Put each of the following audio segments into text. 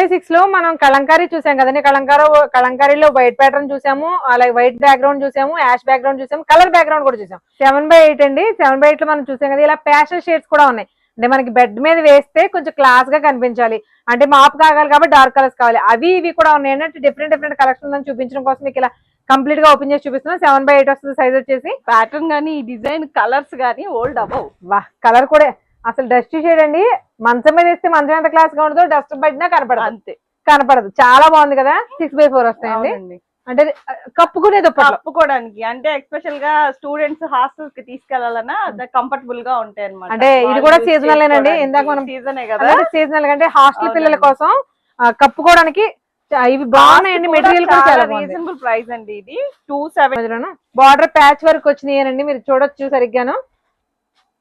6x లో మనం కలంకారీ చూసాం కదండి. కలంకారీలో వైట్ ప్యాటర్న్ చూసాము, అలాగే వైట్ బ్యాక్గ్రౌండ్ చూసాము, యాష్ బ్యాక్గ్రౌండ్ చూసాము, కలర్ బ్యాక్గ్రౌండ్ కూడా చూసాం. 7x8 అండి. 7x8 లో మనం చూసాం కదా, ఇలా ప్యాస్టల్ షేడ్స్ కూడా ఉన్నాయి. అంటే మనకి బెడ్ మీద వేస్తే కొంచెం క్లాస్ గా కనిపించాలి అంటే మాప్ కాగాలి కాబట్టి డార్క్ కలర్స్ కావాలి, అవి ఇవి కూడా ఉన్నాయి. అంటే డిఫరెంట్ కలెక్షన్ చూపించడం కోసం మీకు ఇలా కంప్లీట్ గా ఓపెన్ చేసి చూపిస్తున్నాం. 7x8 వస్తుంది సైజ్ వచ్చేసి. ప్యాటర్న్ గానీ ఈ డిజైన్ కలర్స్ గానీ ఓల్డ్ అబౌవ్. వా కలర్ కూడా అసలు డస్ట్ షేడ్ అండి. మంచం మీద వేస్తే మంచం ఎంత క్లాస్ గా ఉండదో డస్ట్ పడినా కనపడదు, అంతే కనపడదు. చాలా బాగుంది కదా. 6x4 వస్తాయండి. అంటే కప్పుకునే కప్పుకోవడానికి అంటే ఎస్పెషల్ గా స్టూడెంట్స్ హాస్టల్స్ కి తీసుకెళ్లాలన్నా కంఫర్టబుల్ గా ఉంటాయి అన్నమాట. అంటే ఇది కూడా సీజనల్ ఏనండి. ఇందాక మనం సీజనే కదా, సీజనల్ అంటే హాస్టల్ పిల్లల కోసం కప్పుకోవడానికి ఇవి బాగున్నాయండి. మెటీరియల్ కూడా చాలా రీజనబుల్ ప్రైస్ అండి. ఇది 270 బార్డర్ ప్యాచ్ వర్క్ వచ్చినాయనండి, మీరు చూడొచ్చు సరిగ్గాను.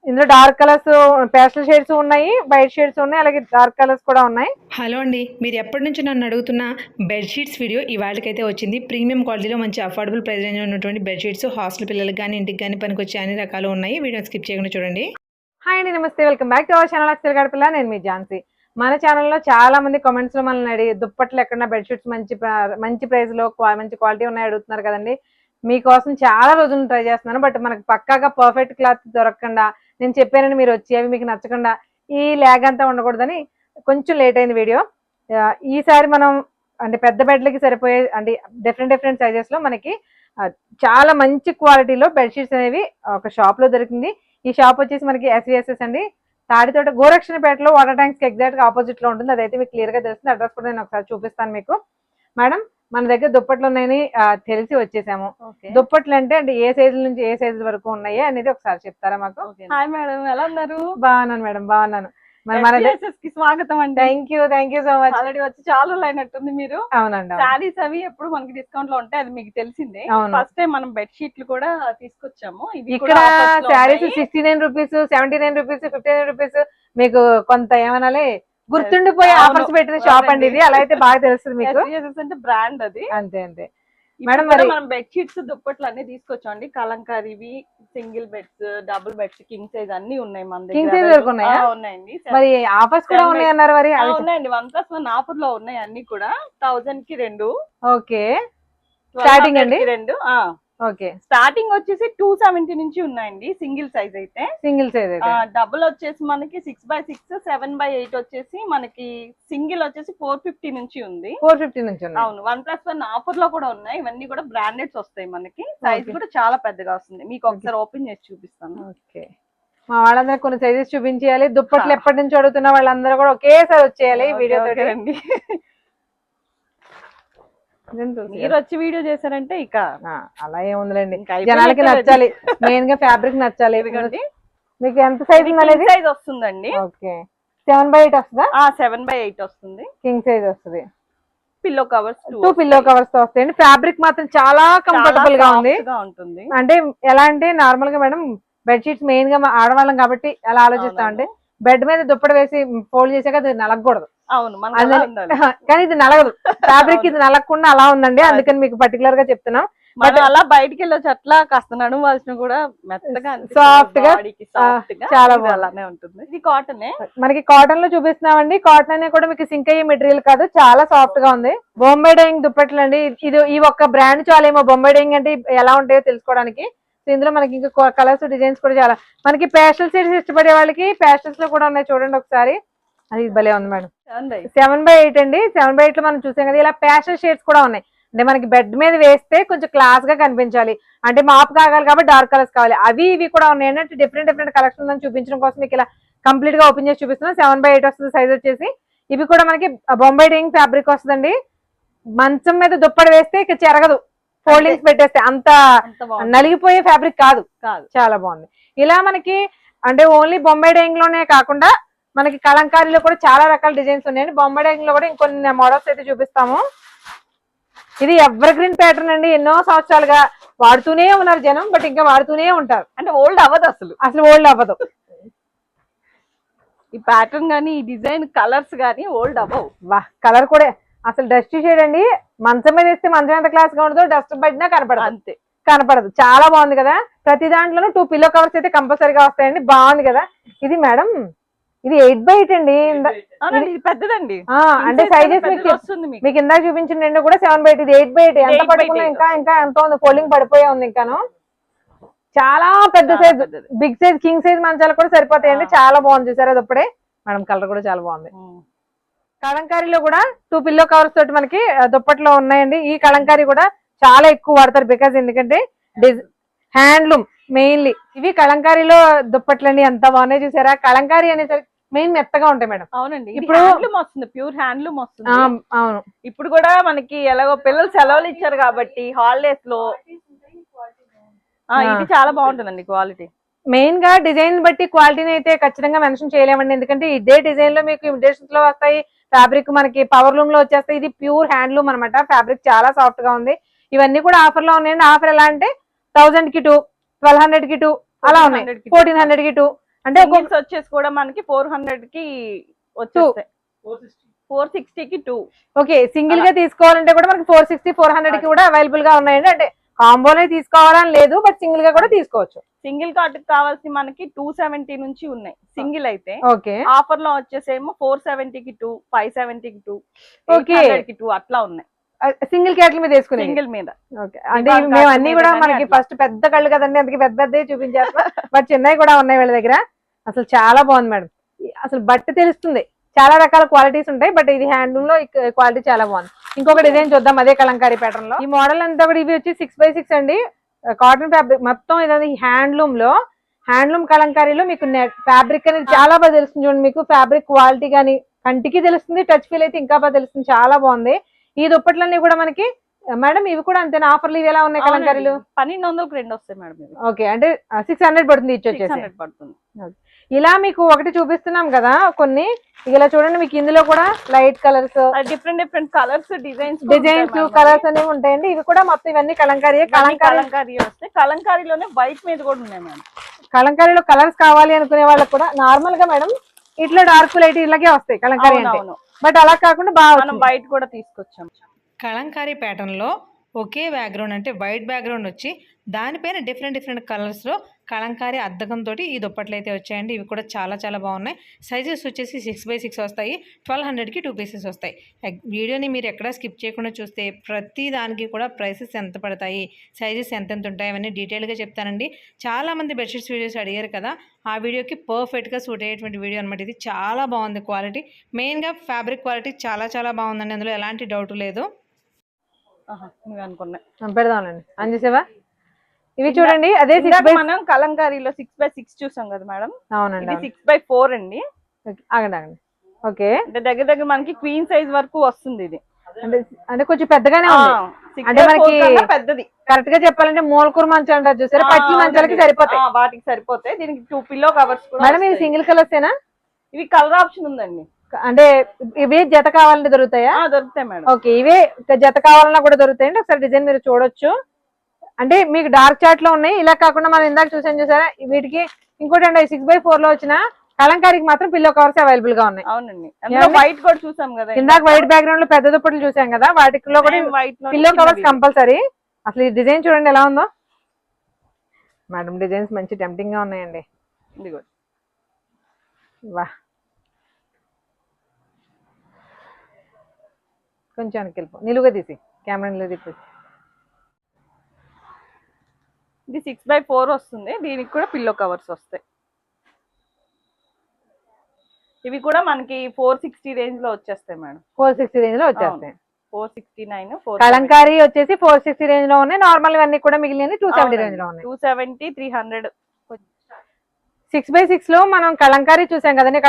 ఇందులో డార్క్ కలర్స్, పేస్టల్ షేడ్స్ ఉన్నాయి, వైట్ షేడ్స్ ఉన్నాయి, అలాగే డార్క్ కలర్స్ కూడా ఉన్నాయి. హలో అండి, మీరు ఎప్పటి నుంచి నన్ను అడుగుతున్న బెడ్షీట్స్ వీడియో ఇవాళకైతే వచ్చింది. ప్రీమియం క్వాలిటీలో మంచి అఫోర్డబుల్ ప్రైస్ రేంజ్ ఉన్నటువంటి బెడ్షీట్స్ హాస్టల్ పిల్లలకి కానీ ఇంటికి కానీ పనికొచ్చే అన్ని రకాలు ఉన్నాయి. వీడియో స్కిప్ చేయకుండా చూడండి. హాయ్ అండి, నమస్తే, welcome back to our channel Akshara Gadapala. నేను మీ ఝాన్సీ. మన ఛానల్లో చాలా మంది కామెంట్స్ లో మనల్ని అడిగి దుప్పట్లు ఎక్కడ బెడ్షీట్స్ మంచి ప్రైస్ లో మంచి క్వాలిటీ ఉన్నాయి అడుగుతున్నారు కదండి. మీకోసం చాలా రోజులు ట్రై చేస్తున్నాను, బట్ మనకు పక్కాగా పర్ఫెక్ట్ క్లాత్ దొరకకుండా నేను చెప్పానని మీరు వచ్చి అవి మీకు నచ్చకుండా ఈ ల్యాగ్ అంతా ఉండకూడదని కొంచెం లేట్ అయింది వీడియో. ఈసారి మనం అంటే పెద్ద బెడ్లకి సరిపోయే అంటే డిఫరెంట్ సైజెస్ లో మనకి చాలా మంచి క్వాలిటీలో బెడ్షీట్స్ అనేవి ఒక షాప్ లో దొరికింది. ఈ షాప్ వచ్చేసి మనకి SVSS అండి, తాడితోట గోరక్షణపేటలో వాటర్ ట్యాంక్స్ ఎగ్జాక్ట్ గా ఆపోజిట్ లో ఉంటుంది. అదైతే మీకు క్లియర్ గా తెలుస్తుంది. అడ్రస్ కూడా నేను ఒకసారి చూపిస్తాను మీకు. మేడం, మన దగ్గర దుప్పట్లు ఉన్నాయని తెలిసి వచ్చేసాము. దుప్పట్లు అంటే ఏ సైజుల నుంచి ఏ సైజుల వరకు ఉన్నాయి అనేది ఒకసారి చెప్తారా మాకు? హాయ్ మేడం, ఎలా ఉన్నారు? బాగున్నాను మేడం, బాగున్నాను. స్వాగతం అండి. Thank you so much. Already వచ్చి చాలా రోజులు అయినట్టుంది మీరు. అవునండి. శారీస్ అవి ఎప్పుడు మనకి డిస్కౌంట్ లో ఉంటాయి, అది మీకు తెలిసిందే. ఫస్ట్ టైం మనం బెడ్ షీట్లు కూడా తీసుకొచ్చాము. ఇక్కడ శారీస్ 69 రూపీస్, 79 రూపీస్, 59 రూపీస్, మీకు కొంత ఏమనాలి గుర్తుండిపోయే ఆఫర్స్ పెట్టిన షాప్ అండి ఇది. అలా అయితే బాగా తెలుస్తుంది మీకు. అంటే బ్రాండ్ అది. అంతే మేడం, మనం బెడ్ షీట్స్ దుప్పట్లు అన్ని తీసుకొచ్చాండి. కలంకారీవి, single beds, double beds, king size అన్ని ఉన్నాయి మన దగ్గర. కింగ్ సైజ్ వరకు ఉన్నాయా? ఉన్నాయండి. మరి ఆఫర్స్ కూడా ఉన్నాయి అన్నారు మరి. ఉన్నాయండి, 1+1 ఆఫర్ లో ఉన్నాయి అన్ని కూడా. 1000 కి 2. ఓకే, స్టార్టింగ్ అండి 2. ఓకే, స్టార్టింగ్ వచ్చేసి 270 నుంచి ఉన్నాయండి సింగిల్ సైజ్ అయితే. డబుల్ వచ్చేసి మనకి 6x6, 7x8 వచ్చేసి మనకి సింగిల్ వచ్చేసి 450 నుంచి ఉంది. 450 నుంచి ఉంది. అవును, 1+1 ఆఫర్ లో కూడా ఉన్నాయి. ఇవన్నీ కూడా బ్రాండెడ్స్ వస్తాయి మనకి. సైజ్ కూడా చాలా పెద్దగా వస్తుంది. మీకు ఒకసారి ఓపెన్ చేసి చూపిస్తాను. ఓకే, మా వాళ్ళందరూ కొన్ని సైజెస్ చూపించేయాలి. దుప్పట్లు ఎప్పటి నుంచి అడుగుతున్న వాళ్ళందరూ కూడా ఒకేసారి వచ్చేయాలి వీడియో తోటి. మీరు వచ్చి వీడియో చేశారంటే ఇక అలా ఏముందిలేండి, జనాలకి నచ్చాలి, మెయిన్ గా ఫ్యాబ్రిక్ నచ్చాలి. మీకు ఎంత సైజ్ సైజ్ వస్తుందండి? ఓకే, 7x8 వస్తుందా? 7x8 వస్తుంది. కింగ్ సైజ్ వస్తుంది. పిల్లో కవర్స్ 2 పిల్లో కవర్స్ తో వస్తాయండి. ఫ్యాబ్రిక్ మాత్రం చాలా కంఫర్టబుల్ గా ఉంటుంది. అంటే ఎలా అంటే నార్మల్ గా మేడం బెడ్షీట్స్ మెయిన్ గా ఆడవాళ్ళం కాబట్టి ఎలా ఆలోచిస్తామంటే బెడ్ మీద దుప్పటి వేసి ఫోల్డ్ చేసాక అది నలగకూడదు. అవును, కానీ ఇది నలగదు. ఫ్యాబ్రిక్ ఇది నలగకుండా అలా ఉందండి. అందుకని మీకు పర్టికులర్ గా చెప్తున్నాం. అలా బయటికి వెళ్ళొచ్చు, అట్లా కాస్త నడువాల్సిన కూడా మెత్తగా సాఫ్ట్ గా చాలా అలానే ఉంటుంది. ఇది కాటన్, మనకి కాటన్ లో చూపిస్తున్నామండి. కాటన్ అనే కూడా మీకు సింక్ అయ్యే మెటీరియల్ కాదు, చాలా సాఫ్ట్ గా ఉంది. బొంబై డైయింగ్ దుప్పట్లు అండి. ఇది ఈ ఒక్క బ్రాండ్ చాలేమో బొంబై డైయింగ్ అంటే ఎలా ఉంటాయో తెలుసుకోవడానికి. ఇందులో మనకి ఇంకా కలర్స్, డిజైన్స్ కూడా చాలా. మనకి పేస్టల్ షేడ్స్ ఇష్టపడే వాళ్ళకి పేస్టల్స్ లో కూడా ఉన్నాయి, చూడండి ఒకసారి. అది భలే ఉంది మేడం. 7x8 అండి. 7x8 లో మనం చూసాం కదా, ఇలా పేస్టల్ షేడ్స్ కూడా ఉన్నాయి. అంటే మనకి బెడ్ మీద వేస్తే కొంచెం క్లాస్ గా కనిపించాలి అంటే మాప్ కాగాలి కాబట్టి డార్క్ కలర్స్ కావాలి, అవి ఇవి కూడా ఉన్నాయి. అంటే డిఫరెంట్ కలెక్షన్ చూపించడం కోసం మీకు ఇలా కంప్లీట్ గా ఓపెన్ చేసి చూపిస్తున్నాం. 7x8 వస్తుంది సైజ్ వచ్చేసి. ఇవి కూడా మనకి బొంబై డైయింగ్ ఫ్యాబ్రిక్ వస్తుందండి. మంచం మీద దుప్పటి వేస్తే ఇక చెరగదు, ఫోల్డింగ్స్ పెట్టేస్తే అంత నలిగిపోయే ఫ్యాబ్రిక్ కాదు. చాలా బాగుంది. ఇలా మనకి అంటే ఓన్లీ బొంబై డైయింగ్ లోనే కాకుండా మనకి కలంకారీలో కూడా చాలా రకాల డిజైన్స్ ఉన్నాయండి. బొంబై డైయింగ్ లో కూడా ఇంకొన్ని మోడల్స్ అయితే చూపిస్తాము. ఇది ఎవర్ గ్రీన్ ప్యాటర్న్ అండి. ఎన్నో సంవత్సరాలుగా వాడుతూనే ఉన్నారు జనం, బట్ ఇంకా వాడుతూనే ఉంటారు. అంటే ఓల్డ్ అవ్వదు, అసలు ఓల్డ్ అవ్వదు. ఈ ప్యాటర్న్ గానీ ఈ డిజైన్ కలర్స్ గానీ ఓల్డ్ అవ్వవు. వా కలర్ కూడా అసలు డస్ట్ షేడ్ అండి. మంచం మీద వేస్తే మంచం ఎంత క్లాస్ గా ఉండదో డస్ట్ పడినా కనపడదు, అంతే కనపడదు. చాలా బాగుంది కదా. ప్రతి దాంట్లోనూ 2 పిల్లో కవర్స్ అయితే కంపల్సరీగా వస్తాయండి. బాగుంది కదా. ఇది మేడం ఇది 8x8 అండి. అవునండి, ఇది పెద్దదండి. అంటే సైజెస్ మీకు ఇందాక చూపించిన రెండు కూడా 7x8, ఇది 8x8. ఎంత పట్టుకున్నా ఇంకా ఇంకా ఎంత ఉంది, ఫోల్డింగ్ పడిపోయే ఉంది ఇంకాను. చాలా పెద్ద size, big size, king size మంచాలు కూడా సరిపోతాయండి. చాలా బాగుంది చూసారా దుప్పటి. మేడం కలర్ కూడా చాలా బాగుంది. కలంకారీలో కూడా 2 పిల్లో కవర్స్ తోటి మనకి దుప్పట్లో ఉన్నాయండి. ఈ కలంకారీ కూడా చాలా ఎక్కువ వాడతారు, బికాజ్ ఎందుకంటే హ్యాండ్లూమ్ మెయిన్లీ. ఇవి కలంకారీలో దుప్పట్లండి, ఎంత బాగున్నాయి చూసారా. కలంకారీ అనేసరికి మెయిన్ మెత్తగా ఉంటాయి మేడం. అవునండి, ఇప్పుడు హ్యాండ్లూమ్ వస్తుంది, ప్యూర్ హ్యాండ్లూమ్ వస్తుంది. అవును, ఇప్పుడు కూడా మనకి ఎలాగో పిల్లలు సెలవులు ఇచ్చారు కాబట్టి హాలిడేస్ లో ఇది చాలా బాగుంటుందండి క్వాలిటీ. మెయిన్ గా డిజైన్ బట్టి క్వాలిటీని అయితే ఖచ్చితంగా మెన్షన్ చేయలేమండి, ఎందుకంటే ఇదే డిజైన్ లో మీకు ఇమిటేషన్స్ లో వస్తాయి, ఫ్యాబ్రిక్ మనకి పవర్ లూమ్ లో వచ్చేస్తాయి. ఇది ప్యూర్ హ్యాండ్లూమ్ అనమాట, ఫ్యాబ్రిక్ చాలా సాఫ్ట్ గా ఉంది. ఇవన్నీ కూడా ఆఫర్ లో ఉన్నాయండి. ఆఫర్ ఎలా అంటే 1000 కి 2, 1200 కి 2 అలా ఉన్నాయి, 1400 కి 2. అంటే వచ్చేసి కూడా మనకి 400 కి వచ్చేస్తాయి, 460 కి 2. ఓకే, సింగిల్ గా తీసుకోవాలంటే కూడా మనకి 460, 400 కి కూడా అవైలబుల్ గా ఉన్నాయండి. అంటే కాంబోనే తీసుకోవాలని లేదు, బట్ సింగిల్ గా కూడా తీసుకోవచ్చు. సింగిల్ కాట్ కావాల్సి మనకి 270 నుంచి ఉన్నాయి సింగిల్ అయితే. ఓకే, ఆఫర్ లో వచ్చేసేమో 470 కి 2, 570 కి 2, 800 కి 2 అట్లా ఉన్నాయి. సింగిల్ క్యాట్ల మీద వేసుకుని, సింగిల్ మీద. ఓకే, అంటే మేము అన్ని కూడా మనకి ఫస్ట్ పెద్ద కళ్ళు కదండి, అందుకే పెద్ద పెద్దవి చూపించేస్తాం. బట్ చిన్నవి కూడా ఉన్నాయి వీళ్ళ దగ్గర. అసలు చాలా బాగుంది మేడం, అసలు బట్ట తెలుస్తుంది. చాలా రకాల క్వాలిటీస్ ఉంటాయి, బట్ ఇది హ్యాండ్లూమ్ లో క్వాలిటీ చాలా బాగుంది. ఇంకొక డిజైన్ చూద్దాం అదే కలంకారీ ప్యాటర్న్ లో. ఈ మోడల్ అంతా కూడా ఇవి వచ్చి 6x6 అండి, కాటన్ ఫ్యాబ్రిక్ మొత్తం. ఇదంతా హ్యాండ్లూమ్ లో, హ్యాండ్లూమ్ కలంకారీలో మీకు నెట్ ఫ్యాబ్రిక్ అనేది చాలా బాగా తెలుస్తుంది. చూడండి, మీకు ఫ్యాబ్రిక్ క్వాలిటీ కానీ కంటికి తెలుస్తుంది, టచ్ ఫీల్ అయితే ఇంకా బాగా తెలుస్తుంది. చాలా బాగుంది. ఈ దుప్పట్లన్నీ కూడా మనకి మేడం ఇవి కూడా అంతేనా? ఆఫర్లు ఇవి ఎలా ఉన్నాయి కలంకారీలు? 1200కి 2 వస్తాయి మేడం. ఓకే, అంటే 600 పడుతుంది ఇచ్చి వచ్చేసి. ఇలా మీకు ఒకటి చూపిస్తున్నాం కదా కొన్ని, ఇలా చూడండి మీకు ఇందులో కూడా light colours, different colours, designs colours అనేవి ఉంటాయండి. ఇవి కూడా మొత్తం ఇవన్నీ కలంకారీ వస్తాయి. కలంకారీలోనే వైట్ మీద కూడా ఉన్నాయి మేడం. కలంకారీలో కలర్స్ కావాలి అనుకునే వాళ్ళకి కూడా నార్మల్ గా మేడం ఇట్లా డార్క్ లైట్ ఇలాగే వస్తాయి కలంకారీ అంటే. బట్ అలా కాకుండా బాగా వైట్ కూడా తీసుకొచ్చాం. కలంకారీ ప్యాటర్న్లో ఒకే బ్యాక్గ్రౌండ్ అంటే వైట్ బ్యాక్గ్రౌండ్ వచ్చి దానిపైన డిఫరెంట్ కలర్స్లో కలంకారీ అద్దకంతో ఈ దుప్పట్లు అయితే వచ్చాయండి. ఇవి కూడా చాలా చాలా బాగున్నాయి. సైజెస్ వచ్చేసి 6x6 వస్తాయి, 1200కి 2 పీసెస్ వస్తాయి. వీడియోని మీరు ఎక్కడా స్కిప్ చేయకుండా చూస్తే ప్రతి దానికి కూడా ప్రైసెస్ ఎంత పడతాయి, సైజెస్ ఎంతెంత ఉంటాయి అవన్నీ డీటెయిల్గా చెప్తానండి. చాలామంది బెడ్షీట్స్ వీడియోస్ అడిగారు కదా, ఆ వీడియోకి పర్ఫెక్ట్గా సూట్ అయ్యేటువంటి వీడియో అనమాట ఇది. చాలా బాగుంది క్వాలిటీ, మెయిన్గా ఫ్యాబ్రిక్ క్వాలిటీ చాలా చాలా బాగుందండి, అందులో ఎలాంటి డౌట్ లేదు. పెడదామండి అంజసేవా. ఇవి చూడండి, అదే మనం కలంకారీలో 6x6 చూసాం కదా మేడం. అవునండి, 6x4 అండి. ఆగండి. ఓకే, అంటే దగ్గర మనకి క్వీన్ సైజ్ వరకు వస్తుంది ఇది. అంటే కొంచెం పెద్దగానే ఉంది, అంటే మనకి పెద్దది. కరెక్ట్ గా చెప్పాలంటే మూలకూర మంచాలు అంటారు చూసారు, పచ్చి మంచాలకి సరిపోతాయి, వాటికి సరిపోతాయి. దీనికి 2 పిల్లో కవర్స్ కూడా. మేడం ఇది సింగిల్ కలర్స్ ఏనా? ఇవి కలర్ ఆప్షన్ ఉందండి. అంటే ఇవే జత కావాలంటే దొరుకుతాయా? దొరుకుతాయి మేడం. ఓకే, ఇవే జత కావాలన్నా కూడా దొరుకుతాయండి. ఒకసారి డిజైన్ మీరు చూడొచ్చు. అంటే మీకు డార్క్ చార్ట్ లో ఉన్నాయి, ఇలా కాకుండా మనం ఇందాక చూసారా వీటికి. ఇంకోటి అండి 6x4 లో వచ్చిన కలంకారీకి మాత్రం పిల్లో కవర్స్ అవైలబుల్ గా ఉన్నాయి. అవునండి, వైట్ కూడా చూసాం కదా ఇందాక, వైట్ బ్యాక్గ్రౌండ్ లో పెద్ద దుప్పట్లు చూసాం కదా, వాటిలో కూడా పిల్లో కవర్స్ కంపల్సరీ. అసలు ఈ డిజైన్ చూడండి ఎలా ఉందో మేడం. డిజైన్స్ మంచి టెంప్టింగ్ గా ఉన్నాయండి. వా, కొంచెం వెనక్కి నిలువుగా తీసి కెమెరా నిలువ తీసి. ఇది 6x4 వస్తుంది, దీనికి కూడా పిల్లో కవర్స్ వస్తాయి. ఇవి కూడా మనకి 460 రేంజ్ లో వచ్చేస్తాయి మేడం. 460 రేంజ్ లో వచ్చేస్తాయి. 469 కలంకారీ వచ్చేసి 460 రేంజ్ లో ఉన్నాయి. నార్మల్ ఇవన్నీ కూడా మిగిలిన 270 రేంజ్ లో ఉన్నాయి. 270, 300. 6x6 లో మనం కలంకారీ చూసాం కదండి.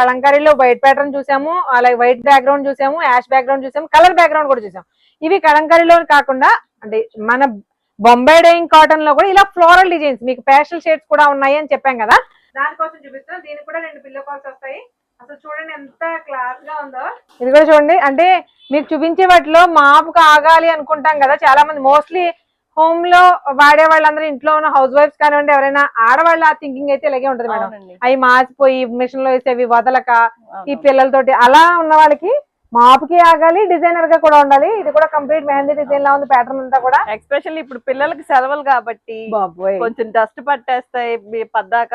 కలంకారీలో వైట్ ప్యాటర్న్ చూసాము, అలాగే వైట్ బ్యాక్గ్రౌండ్ చూసాము, యాష్ బ్యాక్గ్రౌండ్ చూసాము, కలర్ బ్యాక్గ్రౌండ్ కూడా చూసాం. ఇవి కలంకారీలో కాకుండా అంటే మన బొంబాయి డైయింగ్ కాటన్ లో కూడా ఇలా ఫ్లోరల్ డిజైన్స్, మీకు ప్యాస్టల్ షేడ్స్ కూడా ఉన్నాయి అని చెప్పాం కదా, దానికోసం చూపిస్తాం. దీనికి కూడా 2 పిల్లో కవర్స్ వస్తాయి. అసలు చూడండి ఎంత క్లాస్ గా ఉందో. ఇది కూడా చూడండి, అంటే మీకు చూపించే వాటిలో మాపుగా ఆగాలి అనుకుంటాం కదా చాలా మంది. మోస్ట్లీ హోమ్ లో వాడే వాళ్ళందరూ, ఇంట్లో ఉన్న హౌస్ వైఫ్స్ కానివ్వండి, ఎవరైనా ఆడవాళ్ళ థింకింగ్ అయితే ఇలాగే ఉంటుంది మేడం. అవి మాసిపోయి మిషన్ లో వేసి అవి వదలక ఈ పిల్లలతోటి అలా ఉన్న వాళ్ళకి మాపుకి ఆగాలి, డిజైనర్ గా కూడా ఉండాలి. ఇది కూడా కంప్లీట్ మెహందీ డిజైన్ లా ఉంది ప్యాటర్న్ అంతా కూడా. ఎస్పెషల్లీ ఇప్పుడు పిల్లలకి సెలవులు కాబట్టి కొంచెం డస్ట్ పట్టేస్తాయి, పద్దాక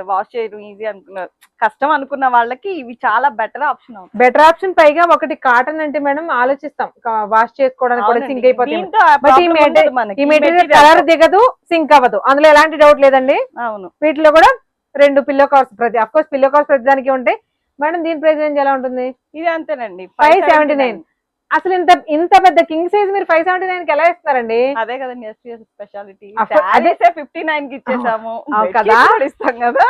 వాష్ చేయడం ఈజీ అనుకున్న కష్టం అనుకున్న వాళ్ళకి ఇవి చాలా బెటర్ ఆప్షన్. Better option. పైగా ఒకటి కాటన్ అంటే మేడం ఆలోచిస్తాం వాష్ చేసుకోవడానికి కూడా సింక్ అయిపోతుంది. బట్ ఈ మెటీరియల్ కలర్ దిగదు, సింక్ అవ్వదు, అందులో ఎలాంటి డౌట్ లేదండి. అవును. వీటిలో కూడా 2 పిల్లో కవర్స్ ప్రతి అఫ్ కోర్స్ పిల్లో కవర్స్ ప్రతి దానికి ఉంటాయి. మేడం దీని ప్రైస్ రేంజ్ ఎలా ఉంటుంది? ఇది అంతేనండి 579. అసలు ఇంత పెద్ద కింగ్ సైజ్ మీరు 579 కి ఎలా ఇస్తారండి? అదే కదండి స్పెషాలిటీ. అదే 59 కి ఇచ్చేసాము కదా, ఇస్తాం కదా.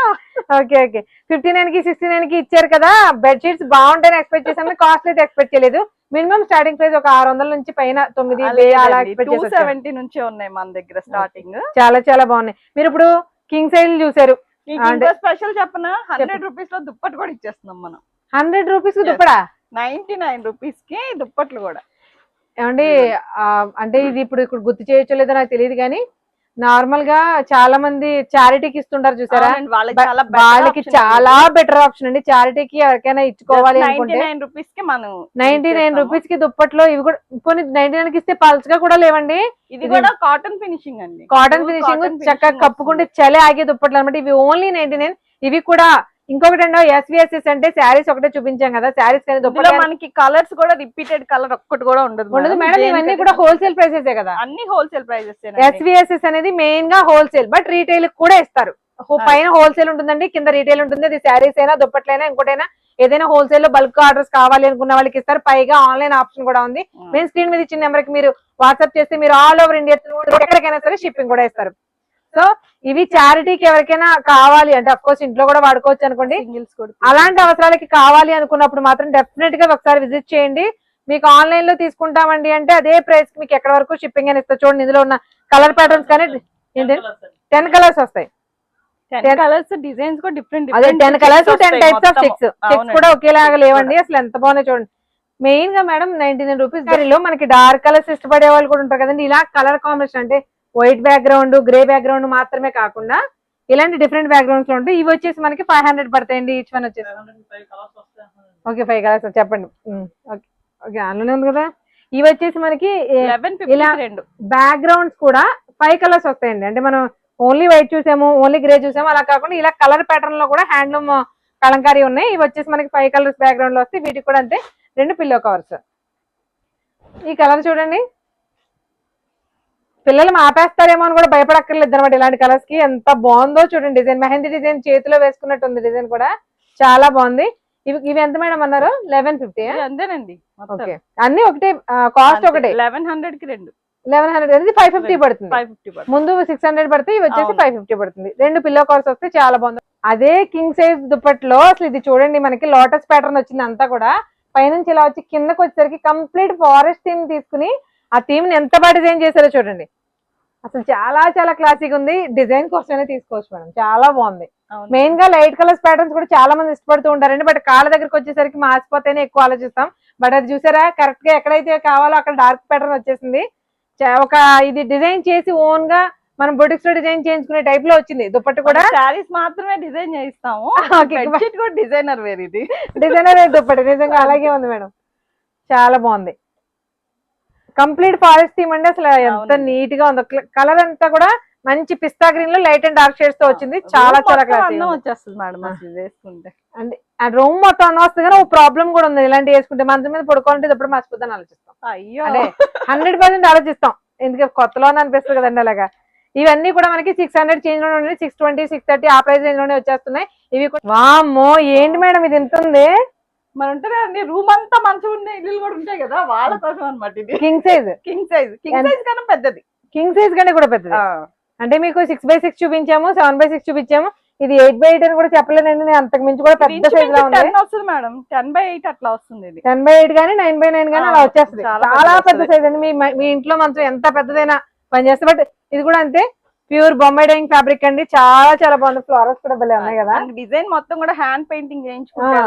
ఓకే ఓకే 59 కి 69 కి ఇచ్చారు కదా. బెడ్షీట్స్ బాగుంటాయని ఎక్స్పెక్ట్ చేసాము, కాస్ట్ అయితే ఎక్స్పెక్ట్ చేయలేదు. మినిమం స్టార్టింగ్ ప్రైస్ ఒక 600 నుంచి పైన 270 నుంచే ఉన్నాయి మన దగ్గర స్టార్టింగ్. చాలా చాలా బాగున్నాయి. మీరు ఇప్పుడు కింగ్ సైజ్ చూసారు. స్పెషల్ చెప్పనా, 100 రూపీస్ లో దుప్పటి కూడా ఇచ్చేస్తున్నాం మనం. 100 రూపీస్ దుప్పడా? 99 రూపీస్ కి దుప్పట్లు కూడా. ఏమండి అంటే ఇది ఇప్పుడు గుర్తు చేయొచ్చో లేదో నాకు తెలియదు కానీ నార్మల్ గా చాలా మంది చారిటీకి ఇస్తుంటారు చూసారా, వాళ్ళకి చాలా బెటర్ ఆప్షన్ అండి. చారిటీకి ఎవరికైనా ఇచ్చుకోవాలి అనుకుంటే 99 రూపీస్ కి మనం 99 రూపీస్ కి దుప్పట్లో ఇవి కూడా కొన్ని 99 కి ఇస్తే పల్స్ గా కూడా లేవండి. ఇది కూడా కాటన్ ఫినిషింగ్ అండి, కాటన్ ఫినిషింగ్ చక్కగా కప్పుకుంటే చలి ఆగే దుప్పట్లు అనమాట. ఇవి ఓన్లీ 99. ఇవి కూడా ఇంకొకటి అండి SVSS అంటే శారీస్ ఒకటే చూపించాం కదా, శారీస్ కానీ దుప్పట్లో మనకి కలర్స్ కూడా రిపీటెడ్ కలర్ ఒక్కటి కూడా ఉండదు మేడం. ఇవన్నీ కూడా హోల్సేల్ ప్రైసెస్ కదా, అన్ని హోల్సేల్ ప్రైసెస్. SVSS అనేది మెయిన్ గా హోల్సేల్, బట్ రీటైల్ కూడా ఇస్తారు. పైన హోల్సేల్ ఉంటుందండి, కింద రీటైల్ ఉంటుంది. అది శారీస్ అయినా దుప్పట్లైనా ఇంకోటైనా ఏదైనా హోల్సేల్ లో బల్క్ ఆర్డర్స్ కావాలి అనుకున్న వాళ్ళకి ఇస్తారు. పైగా ఆన్లైన్ ఆప్షన్ కూడా ఉంది. మెయిన్ స్క్రీన్ మీద ఇచ్చిన నెంబర్ కి మీరు వాట్సాప్ చేస్తే మీరు ఆల్ ఓవర్ ఇండియా ఎక్కడికైనా సరే షిప్పింగ్ కూడా ఇస్తారు. సో ఇవి చారిటీకి ఎవరికైనా కావాలి అంటే అఫ్ కోర్స్ ఇంట్లో కూడా వాడుకోవచ్చు అనుకోండి. అలాంటి అవసరాలకి కావాలి అనుకున్నప్పుడు మాత్రం డెఫినెట్ గా ఒకసారి విజిట్ చేయండి. మీకు ఆన్లైన్ లో తీసుకుంటామండి అంటే అదే ప్రైస్ కి మీకు ఎక్కడ వరకు షిప్పింగ్ అని ఇస్తారు. చూడండి ఇందులో ఉన్న కలర్ ప్యాటర్న్స్ కానీ 10 కలర్స్ వస్తాయి. 10 కలర్స్ డిజైన్స్ కూడా డిఫరెంట్. అదే 10 కలర్స్ 10 టైప్స్ ఆఫ్ చెక్స్ కూడా ఒకేలాగా లేవండి. అసలు ఎంత బాగున్నాయి చూడండి. మెయిన్ గా మేడం 99 రూపీస్ లో మనకి డార్క్ కలర్స్ ఇష్టపడే వాళ్ళు కూడా ఉంటారు కదండి. ఇలా కలర్ కాంబినేషన్ అంటే వైట్ బ్యాక్గ్రౌండ్, గ్రే బ్యాక్గ్రౌండ్ మాత్రమే కాకుండా ఇలాంటి డిఫరెంట్ బ్యాక్గ్రౌండ్స్ లో ఉంటాయి. ఇవి వచ్చేసి మనకి 500 పడతాయండి ఈచ్ వన్ వచ్చేసి. ఓకే 5 కలర్స్ చెప్పండి. ఓకే అందులోనే ఉంది కదా. ఇవి వచ్చేసి మనకి ఇలా బ్యాక్గ్రౌండ్స్ కూడా 5 కలర్స్ వస్తాయండి. అంటే మనం ఓన్లీ వైట్ చూసాము, ఓన్లీ గ్రే చూసాము, అలా కాకుండా ఇలా కలర్ ప్యాటర్న్ లో కూడా హ్యాండ్లూమ్ కలంకారీ ఉన్నాయి. ఇవి వచ్చేసి మనకి 5 కలర్స్ బ్యాక్గ్రౌండ్ లో వస్తాయి. వీటికి కూడా అంతే 2 పిల్లో కవర్స్. ఈ కలర్ చూడండి, పిల్లలు ఆపేస్తారేమో అని కూడా భయపడక్కర్లేదు అనమాట. ఇలాంటి కలర్స్ కి ఎంత బాగుందో చూడండి. డిజైన్ మెహందీ డిజైన్ చేతిలో వేసుకున్నట్టు ఉంది. డిజైన్ కూడా చాలా బాగుంది. ఇవి ఎంత మేడం అన్నారు? 1150. అంతేనండి. ఓకే అన్ని ఒకటే కాస్ట్ ఒకటే. 1100 కి 2. 1100 అనేది 550 పడుతుంది. ముందు 600 పడితే ఇవి వచ్చేసి 550 పడుతుంది. 2 పిల్లో కవర్స్ వస్తే చాలా బాగుంది. అదే కింగ్ సైజ్ దుప్పట్లో అసలు ఇది చూడండి మనకి లోటస్ ప్యాటర్న్ వచ్చింది. అంతా కూడా పైనుంచి ఇలా వచ్చి కిందకి వచ్చేసరికి కంప్లీట్ ఫారెస్ట్ థీమ్ తీసుకుని ఆ థీమ్ ని ఎంత బాగా డిజైన్ చేశారో చూడండి. అసలు చాలా చాలా క్లాసిక్ ఉంది. డిజైన్ కోసమే తీసుకోవచ్చు మేడం, చాలా బాగుంది. మెయిన్ గా లైట్ కలర్స్ ప్యాటర్న్స్ కూడా చాలా మంది ఇష్టపడుతూ ఉంటారండి. బట్ కాళ్ళ దగ్గరకు వచ్చేసరికి మాసిపోతేనే ఎక్కువ ఆలోచిస్తాం. బట్ అది చూసారా కరెక్ట్ గా ఎక్కడైతే కావాలో అక్కడ డార్క్ ప్యాటర్న్ వచ్చేసింది. ఒక ఇది డిజైన్ చేసి ఓన్ గా మనం బొటిక్స్ లో డిజైన్ చేయించుకునే టైప్ లో వచ్చింది. దుప్పట్టు కూడా శారీస్ మాత్రమే డిజైన్ చేయిస్తాము, కూడా డిజైనర్ వేర్. ఇది డిజైనర్ దుప్పట్టు నిజంగా అలాగే ఉంది మేడం, చాలా బాగుంది. కంప్లీట్ ఫారెస్ట్ థీమ్ అండి. అసలు ఎంత నీట్ గా ఉందో. కలర్ అంతా కూడా మంచి పిస్తా గ్రీన్ లో లైట్ అండ్ డార్క్ షేడ్స్ తో వచ్చింది. చాలా చాలా క్లాస్ వచ్చేస్తుంది మేడం వేసుకుంటే. అంటే రూమ్ మొత్తం అన్న వస్తుంది కానీ ఒక ప్రాబ్లం కూడా ఉంది. ఇలాంటి వేసుకుంటే మంచం మీద పడుకోవాలంటే ఎప్పుడు మర్చిపోతాను ఆలోచిస్తాం. అయ్యో అదే 100% ఆలోచిస్తాం. ఎందుకంటే కొత్తలో అనిపిస్తుంది కదండి అలాగా. ఇవన్నీ కూడా మనకి 600 చేంజ్ లోనే ఉన్నాయి. 620, 630 ఆ ప్రైస్ రేంజ్ లోనే వచ్చేస్తున్నాయి. ఇవి వామ్మో ఏంటి మేడం ఇది ఎంత ఉంది. మరి ఉంటుంది కదండి రూమ్ అంతా మంచిగా ఉండే ఇల్లు కూడా ఉంటాయి కదా, వాళ్ళ కోసం అనమాట. ఇది కింగ్ సైజ్. కింగ్ సైజ్ కన్నా పెద్దది. కింగ్ సైజ్ కంటే కూడా పెద్దది. అంటే మీకు 6x6 చూపించాము, 7x6 చూపించాము. ఇది 8x8 అని కూడా చెప్పలేనండి. నేను అంతకు మించి కూడా పెద్ద సైజ్ లా ఉంది. 10 వస్తుంది మేడం, 10x8 అట్లా వస్తుంది. ఇది 10x8 గానీ 9x9 గానీ అలా వచ్చేస్తుంది. చాలా పెద్ద సైజ్ అండి. మీ ఇంట్లో మంచం ఎంత పెద్దదైనా పనిచేస్తుంది. బట్ ఇది కూడా అంతే ప్యూర్ బొంబాయి డైయింగ్ ఫ్యాబ్రిక్ అండి. చాలా చాలా బాగుంది. ఫ్లవర్స్ కూడా భలే ఉన్నాయి కదా. డిజైన్ మొత్తం కూడా హ్యాండ్ పెయింటింగ్ చేయించుకుంటే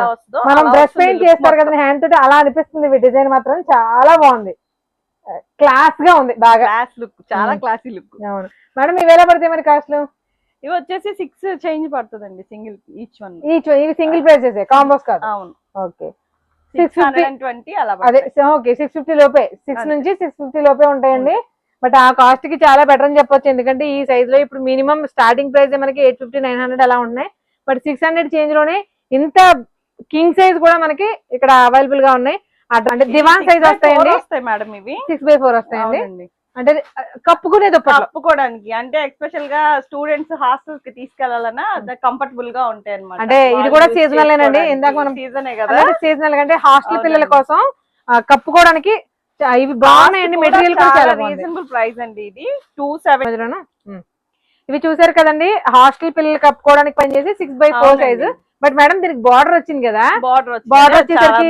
మనం బ్రష్ పెయింట్ చేస్తారు కదా హ్యాండ్ తోటి, అలా అనిపిస్తుంది. డిజైన్ మాత్రం చాలా బాగుంది, క్లాస్ గా ఉంది. బాగా క్లాస్ లుక్, చాలా క్లాసీ లుక్. అవును మేడం. ఇవి ఎలా పడతాయి మరి కాస్ట్? ఇవి వచ్చేసి 6 చేంజ్ పడుతుందండి సింగిల్ ఈచ్ వన్. ఇవి సింగిల్ ప్రైసెస్ కాంబోస్ కాదు. అవును. ఓకే 620 అలా అదే ఓకే 650 లోపే 6 నుంచి 650 లోపే ఉంటాయండి. బట్ ఆ కాస్ట్ కి చాలా బెటర్ అని చెప్పొచ్చు, ఎందుకంటే ఈ సైజ్ లో ఇప్పుడు మినిమం స్టార్టింగ్ ప్రైస్ మనకి 850 900 అలా ఉన్నాయి. బట్ 600 చేంజ్ లోనే ఇంత కింగ్ సైజ్ కూడా మనకి ఇక్కడ అవైలబుల్ గా ఉన్నాయి. అంటే దివాన్ సైజ్ వస్తాయండి, వస్తాయి మేడం ఇవి 6x4 వస్తాయండి. అంటే కప్పుకునేది కప్పుకోవడానికి, అంటే ఎస్పెషల్ గా స్టూడెంట్స్ హాస్టల్స్ కి తీసుకెళ్లాలన్నా కంఫర్టబుల్ గా ఉంటాయి అన్నమాట. అంటే ఇది కూడా సీజనల్ ఏనండి, ఇందాక మనం సీజనే కదా, సీజనల్ అంటే హాస్టల్ పిల్లల కోసం కప్పుకోవడానికి ఇవి బాగున్నాయండి. మెటీరియల్ కూడా చాలా రీజనబుల్ ప్రైస్ అండి. ఇది 270. ఇవి చూసారు కదండి, హాస్టల్ పిల్లలు కప్పుకోవడానికి పనిచేసి 6x4 సైజ్. బట్ మేడం దీనికి బార్డర్ వచ్చింది కదా, బార్డర్ వచ్చేసరికి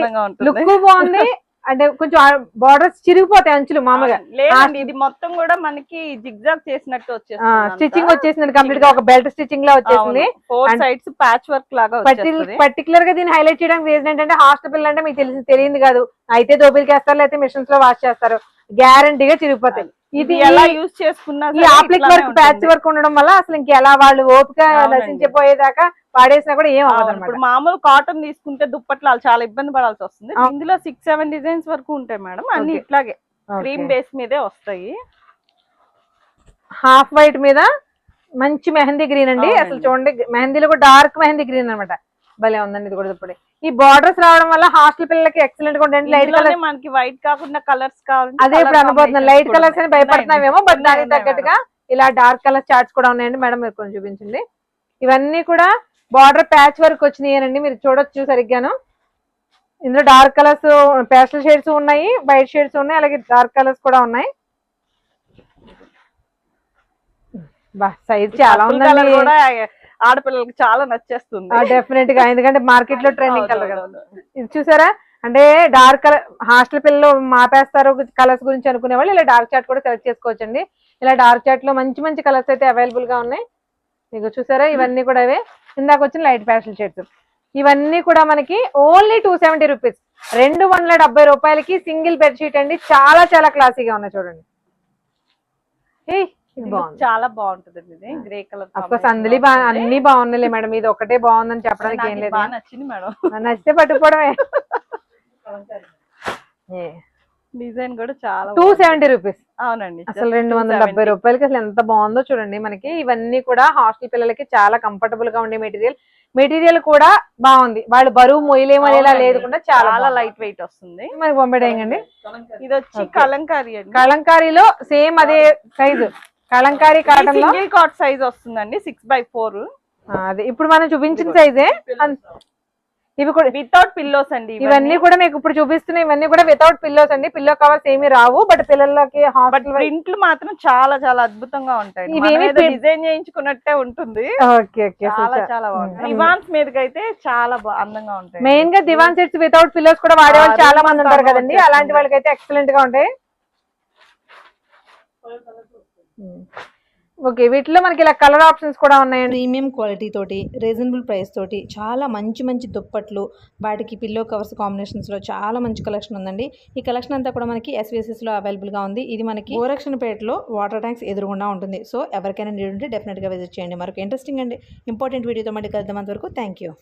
లుక్ బాగుంది. అంటే కొంచెం బార్డర్స్ చిరిగిపోతాయి అంచులు మామూలుగా. లేదండి ఇది మొత్తం కూడా మనకి జిగ్జాగ్ చేసినట్టు వచ్చేస్తుంది, స్టిచ్చింగ్ వచ్చేసింది కంప్లీట్ గా, ఒక బెల్ట్ స్టిచ్చింగ్ లా వచ్చేసింది. 4 సైడ్స్ ప్యాచ్ వర్క్ లాగా వచ్చేస్తుంది. పర్టికులర్ గా దీన్ని హైలైట్ చేయడానికి రీజన్ ఏంటంటే హాస్టల్ పిల్లలు అంటే మీకు తెలియదు కాదు, అయితే దోపిల్కి వేస్తారు లేకపోతే మిషన్స్ లో వాష్ చేస్తారు, గ్యారంటీగా చిరిగిపోతాయి. ఇది ఎలా యూజ్ చేసుకున్నా ఈ ఆప్లిక్ వర్క్ ప్యాచ్ వర్క్ ఉండడం వల్ల అసలు ఇంకెలా వాళ్ళు ఓపిక నశించిపోయేదాకా వాడేసినా కూడా ఏం అవ్వదు. ఇప్పుడు మామూలు కాటన్ తీసుకుంటే దుప్పట్లు చాలా ఇబ్బంది పడాల్సి వస్తుంది. ఇందులో 6-7 డిజైన్స్ వరకు ఉంటాయి మేడం, అన్ని ఇట్లాగే క్రీమ్ బేస్ మీదే వస్తాయి. హాఫ్ వైట్ మీద మంచి మెహందీ గ్రీన్ అండి. అసలు చూడండి మెహందీలో కూడా డార్క్ మెహందీ గ్రీన్ అనమాట, భలే ఉందండి ఇది కూడా. ఇప్పుడు ఈ బార్డర్స్ రావడం వల్ల హాస్టల్ పిల్లలకి ఎక్సలెంట్ గా ఉంటుంది. లైట్ కలర్ మనకి వైట్ కాకుండా కలర్స్ కావాలి, అదే ఇప్పుడు అనుకుంటున్నాను. లైట్ కలర్స్ అని భయపడుతున్నామేమో, బట్ దానికి తగ్గట్టుగా ఇలా డార్క్ కలర్ చార్ట్స్ కూడా ఉన్నాయండి. మేడం మీరు కొంచెం చూపించండి. ఇవన్నీ కూడా బార్డర్ ప్యాచ్ వర్క్ వచ్చినాయనండి, మీరు చూడొచ్చు సరిగ్గాను. ఇందులో డార్క్ కలర్స్ పేస్టల్ షేడ్స్ ఉన్నాయి, వైట్ షేడ్స్ ఉన్నాయి, అలాగే డార్క్ కలర్స్ కూడా ఉన్నాయి. సైజ్ చాలా ఉందండి, ఆడపిల్లలకి చాలా నచ్చేస్తుంది డెఫినెట్ గా, ఎందుకంటే మార్కెట్ లో ట్రెండింగ్ కలర్ కదా. ఇది చూసారా, అంటే డార్క్ కలర్ హాస్టల్ పిల్లలు మాపేస్తారు కలర్స్ గురించి అనుకునే వాళ్ళు ఇలా డార్క్ చార్ట్ కూడా సెలెక్ట్ చేసుకోవచ్చండి. ఇలా డార్క్ చార్ట్ లో మంచి మంచి కలర్స్ అయితే అవైలబుల్ గా ఉన్నాయి. మీకు చూసారా, ఇవన్నీ కూడా అవే ఇందాక వచ్చిన లైట్ ప్యాస్టల్ షేడ్స్. ఇవన్నీ కూడా మనకి ఓన్లీ 270 రూపీస్, 270 రూపాయలకి సింగిల్ బెడ్షీట్ అండి. చాలా చాలా క్లాసీగా ఉన్నాయి చూడండి. చాలా బాగుంటుంది ఇది గ్రే కలర్. అఫ్కోర్స్ అందులో అన్ని బాగున్నాయిలే మేడం, ఇది ఒకటే బాగుందని చెప్పడానికి ఏం లేదు. నచ్చింది మేడం, నచ్చితే పట్టుకోవడమే. డిజైన్ కూడా చాలా 270 రూపీస్. అవునండి, అసలు 270 రూపాయలకి అసలు ఎంత బాగుందో చూడండి. మనకి ఇవన్నీ కూడా హాస్టల్ పిల్లలకి చాలా కంఫర్టబుల్ గా ఉండే మెటీరియల్ కూడా బాగుంది, వాళ్ళు బరువు మొయ్యలేమనేలా లేకుండా చాలా లైట్ వెయిట్ వస్తుంది. మనకి బొంబేడాయింగ్ అండి. ఇది వచ్చి కలంకారీ అండి, కలంకారీలో సేమ్ అదే సైజు, కలంకారీ కాటన్ లో సింగిల్ కాట్ సైజ్ వస్తుందండి 6x4. అదే ఇప్పుడు మనం చూపించిన సైజే. ఇవి కూడా వితౌట్ పిల్లోస్ అండి, ఇవన్నీ కూడా మీకు ఇప్పుడు చూపిస్తున్నాయి, ఇవన్నీ కూడా వితౌట్ పిల్లోస్ అండి. పిల్లో కవర్స్ ఏమి రావు, బట్ పిల్లలకి ప్రింట్లు మాత్రం చాలా చాలా అద్భుతంగా ఉంటాయి. డిజైన్ చేయించుకున్నట్టే ఉంటుంది. చాలా చాలా బాగుంది. దివాన్స్ మీదకి అయితే చాలా అందంగా ఉంటాయి. మెయిన్ గా దివాన్ సెట్స్ వితౌట్ పిల్లోస్ కూడా వాడే వాళ్ళు చాలా మంది ఉంటారు కదండి, అలాంటి వాళ్ళకి అయితే ఎక్సలెంట్ గా ఉంటాయి. ఓకే, వీటిలో మనకి ఇలా కలర్ ఆప్షన్స్ కూడా ఉన్నాయండి. ప్రీమియం క్వాలిటీ తోటి రీజనబుల్ ప్రైస్ తోటి చాలా మంచి మంచి దుప్పట్లు, వాటికి పిల్లో కవర్స్ కాంబినేషన్స్లో చాలా మంచి కలెక్షన్ ఉందండి. ఈ కలెక్షన్ అంతా కూడా మనకి SVSSలో అవైలబుల్గా ఉంది. ఇది మనకి గోరక్షణపేటలో వాటర్ ట్యాంక్స్ ఎదురుగుండా ఉంటుంది. సో ఎవరికైనా నీడ్ ఉంటే డెఫినెట్గా విజిట్ చేయండి. మరొక ఇంట్రెస్టింగ్ అండ్ ఇంపార్టెంట్ వీడియోతో మళ్ళీ కలుద్దాం. అంతవరకు థ్యాంక్ యూ.